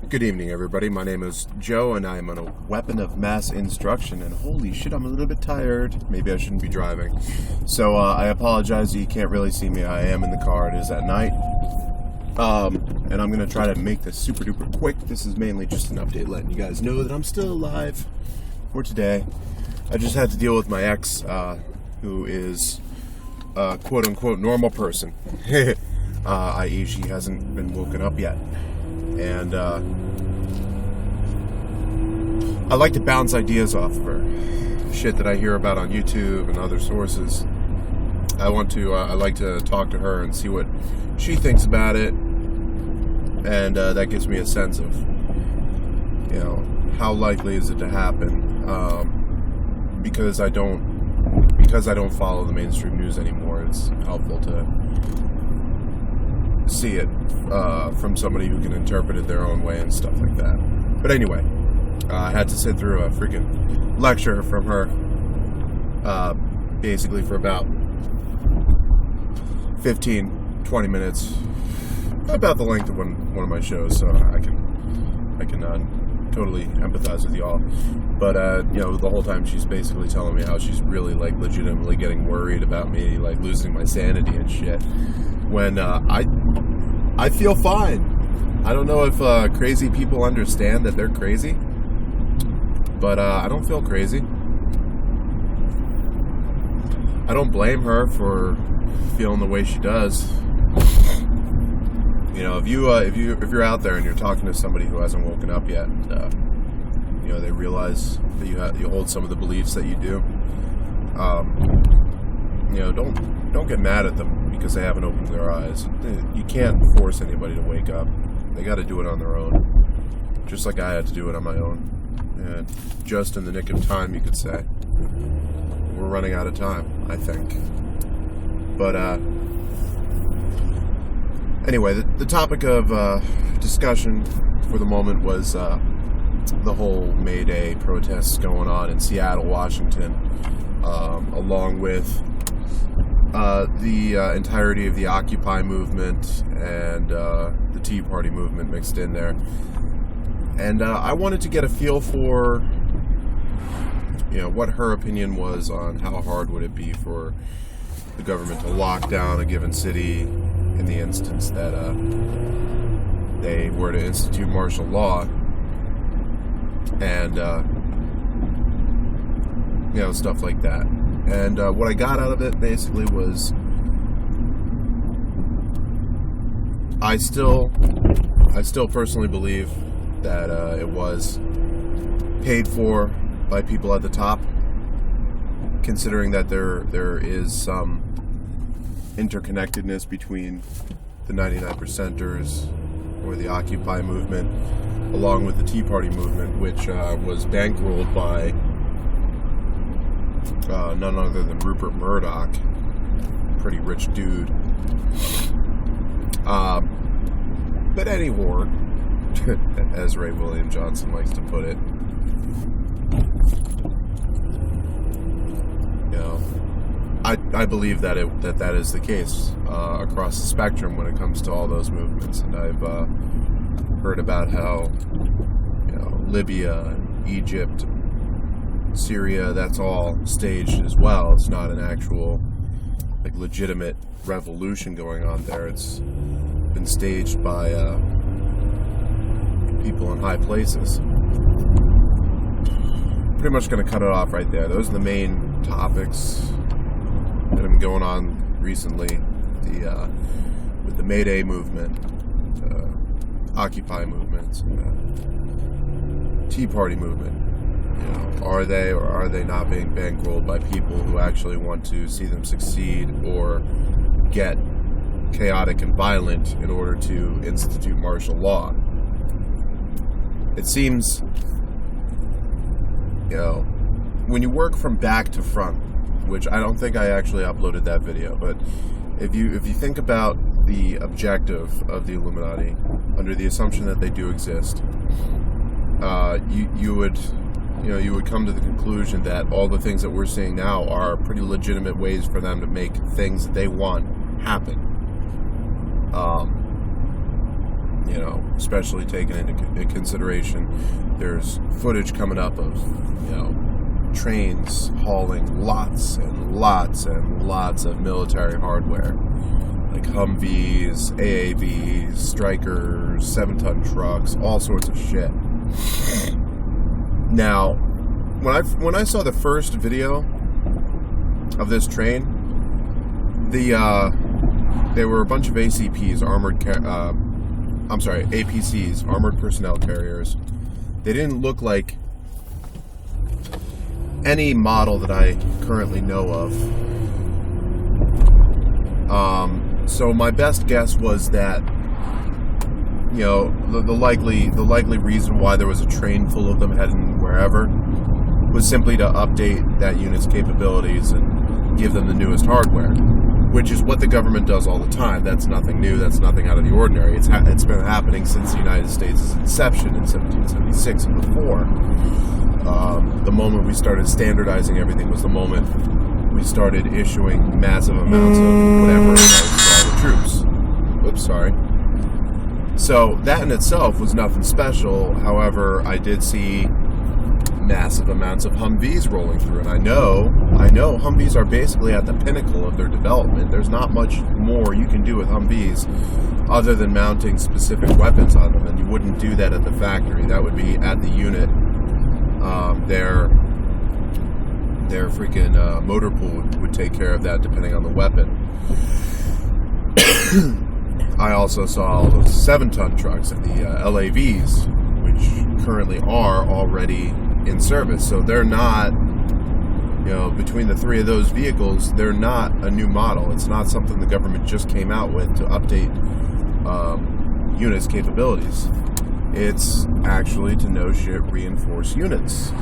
Good evening, everybody. My name is Joe, and I am on a weapon of mass instruction. And holy shit, I'm a little bit tired. Maybe I shouldn't be driving. So I apologize that you can't really see me. I am in the car. It is at night. And I'm going to try to make this super duper quick. This is mainly just an update letting you guys know that I'm still alive for today. I just had to deal with my ex, who is a quote-unquote normal person. I.e. she hasn't been woken up yet. And I like to bounce ideas off of her. Shit that I hear about on YouTube and other sources. I like to talk to her and see what she thinks about it. And that gives me a sense of, how likely is it to happen. Because I don't follow the mainstream news anymore, it's helpful to see it from somebody who can interpret it their own way and stuff like that. But anyway, I had to sit through a freaking lecture from her, basically for about 15-20 minutes, about the length of one of my shows, so I can totally empathize with y'all. But the whole time she's basically telling me how she's really legitimately getting worried about me losing my sanity and shit. When I feel fine. I don't know if crazy people understand that they're crazy, but I don't feel crazy. I don't blame her for feeling the way she does. If you're out there and you're talking to somebody who hasn't woken up yet, and they realize that you hold some of the beliefs that you do, don't get mad at them because they haven't opened their eyes. You can't force anybody to wake up. They got to do it on their own, just like I had to do it on my own. And just in the nick of time, you could say. We're running out of time, I think. But anyway, the topic of discussion for the moment was the whole Mayday protests going on in Seattle, Washington, along with the entirety of the Occupy movement and the Tea Party movement mixed in there. And I wanted to get a feel for, what her opinion was on how hard would it be for the government to lock down a given city in the instance that they were to institute martial law. And, stuff like that. And what I got out of it basically was I still personally believe that it was paid for by people at the top, considering that there is some interconnectedness between the 99%ers or the Occupy movement along with the Tea Party movement, which was bankrolled by none other than Rupert Murdoch, pretty rich dude. But any war, as Ray William Johnson likes to put it, I believe that that is the case across the spectrum when it comes to all those movements. And I've heard about how Libya, Egypt, Syria, that's all staged as well. It's not an actual legitimate revolution going on there. It's been staged by people in high places. Pretty much going to cut it off right there. Those are the main topics that have been going on recently. With the Mayday movement, Occupy movements, Tea Party movement. Are they or are they not being bankrolled by people who actually want to see them succeed or get chaotic and violent in order to institute martial law? It seems, when you work from back to front, which I don't think I actually uploaded that video, but if you think about the objective of the Illuminati, under the assumption that they do exist, you would come to the conclusion that all the things that we're seeing now are pretty legitimate ways for them to make things that they want happen. especially taking into consideration there's footage coming up of, trains hauling lots and lots and lots of military hardware, like Humvees, AAVs, Strikers, 7-ton trucks, all sorts of shit. Now, when I saw the first video of this train, there were a bunch of ACPs, APCs, armored personnel carriers. They didn't look like any model that I currently know of. So my best guess was that, the likely reason why there was a train full of them heading wherever was simply to update that unit's capabilities and give them the newest hardware, which is what the government does all the time. That's nothing new. That's nothing out of the ordinary. It's been happening since the United States' inception in 1776 and before. The moment we started standardizing everything was the moment we started issuing massive amounts of whatever it was for all the troops. Oops, sorry. So that in itself was nothing special. However, I did see massive amounts of Humvees rolling through, and I know Humvees are basically at the pinnacle of their development. There's not much more you can do with Humvees other than mounting specific weapons on them, and you wouldn't do that at the factory. That would be at the unit. Their freaking motor pool would take care of that depending on the weapon. I also saw all those 7-ton trucks and the LAVs, which currently are already in service. So they're not, between the three of those vehicles, they're not a new model. It's not something the government just came out with to update units' capabilities. It's actually to no shit reinforce units.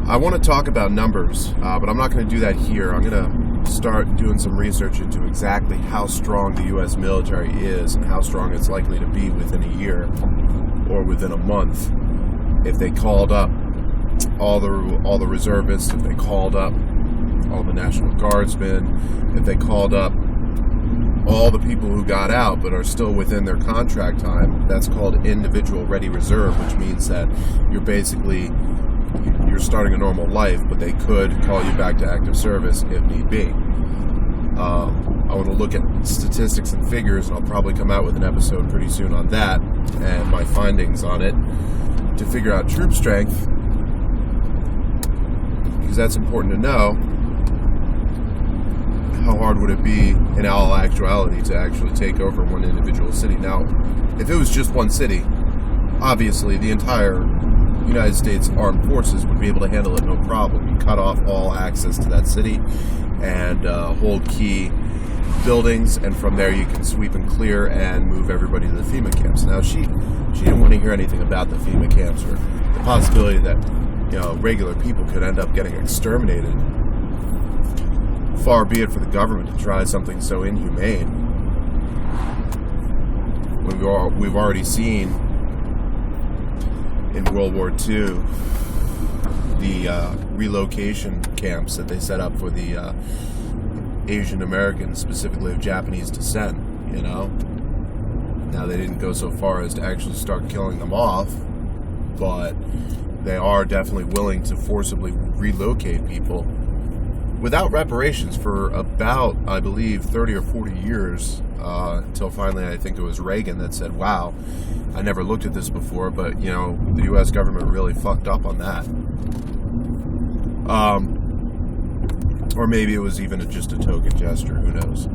I want to talk about numbers, but I'm not going to do that here. I'm going to start doing some research into exactly how strong the U.S. military is and how strong it's likely to be within a year or within a month. If they called up all the reservists, if they called up all the National Guardsmen, if they called up all the people who got out but are still within their contract time, that's called individual ready reserve, which means that you're starting a normal life, but they could call you back to active service if need be. I want to look at statistics and figures, and I'll probably come out with an episode pretty soon on that and my findings on it to figure out troop strength, because that's important to know. How hard would it be in all actuality to actually take over one individual city? Now, if it was just one city, obviously the entire United States Armed Forces would be able to handle it no problem. You cut off all access to that city and hold key buildings, and from there you can sweep and clear and move everybody to the FEMA camps. Now, she didn't want to hear anything about the FEMA camps or the possibility that regular people could end up getting exterminated. Far be it for the government to try something so inhumane. We've already seen in World War II the relocation camps that they set up for the Asian Americans, specifically of Japanese descent. Now, they didn't go so far as to actually start killing them off, but they are definitely willing to forcibly relocate people without reparations for about, I believe, 30 or 40 years, until finally I think it was Reagan that said, wow, I never looked at this before, but, the U.S. government really fucked up on that. Or maybe it was even just a token gesture, who knows.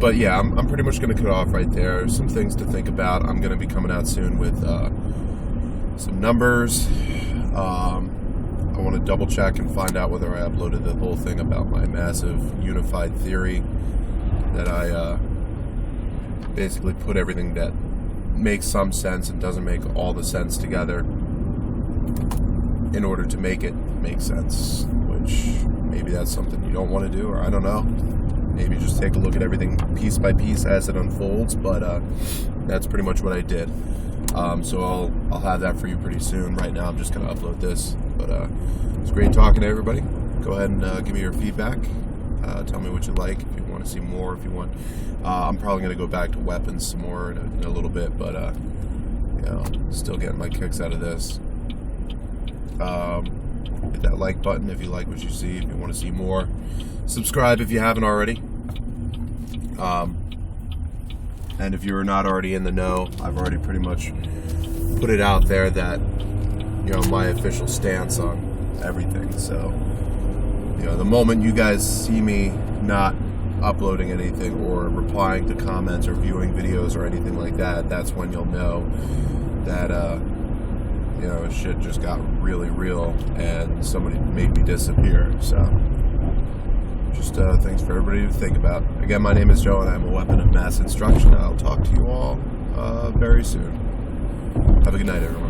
But yeah, I'm pretty much going to cut off right there. Some things to think about. I'm going to be coming out soon with some numbers. I want to double check and find out whether I uploaded the whole thing about my massive unified theory, that I basically put everything that makes some sense and doesn't make all the sense together in order to make it make sense, which maybe that's something you don't want to do, or I don't know. Maybe just take a look at everything piece by piece as it unfolds, but that's pretty much what I did. So I'll have that for you pretty soon. Right now I'm just going to upload this, but it's great talking to everybody. Go ahead and give me your feedback. Tell me what you like. If you want want to see more, if you want. I'm probably going to go back to weapons some more in a little bit, but you know, still getting my kicks out of this. Hit that like button if you like what you see, if you want to see more. Subscribe if you haven't already. And if you're not already in the know, I've already pretty much put it out there that, you know, my official stance on everything. So, you know, the moment you guys see me not uploading anything or replying to comments or viewing videos or anything like that, that's when you'll know that, you know, shit just got really real and somebody made me disappear. So, just things for everybody to think about. Again, my name is Joe, and I'm a weapon of mass instruction. I'll talk to you all very soon. Have a good night, everyone.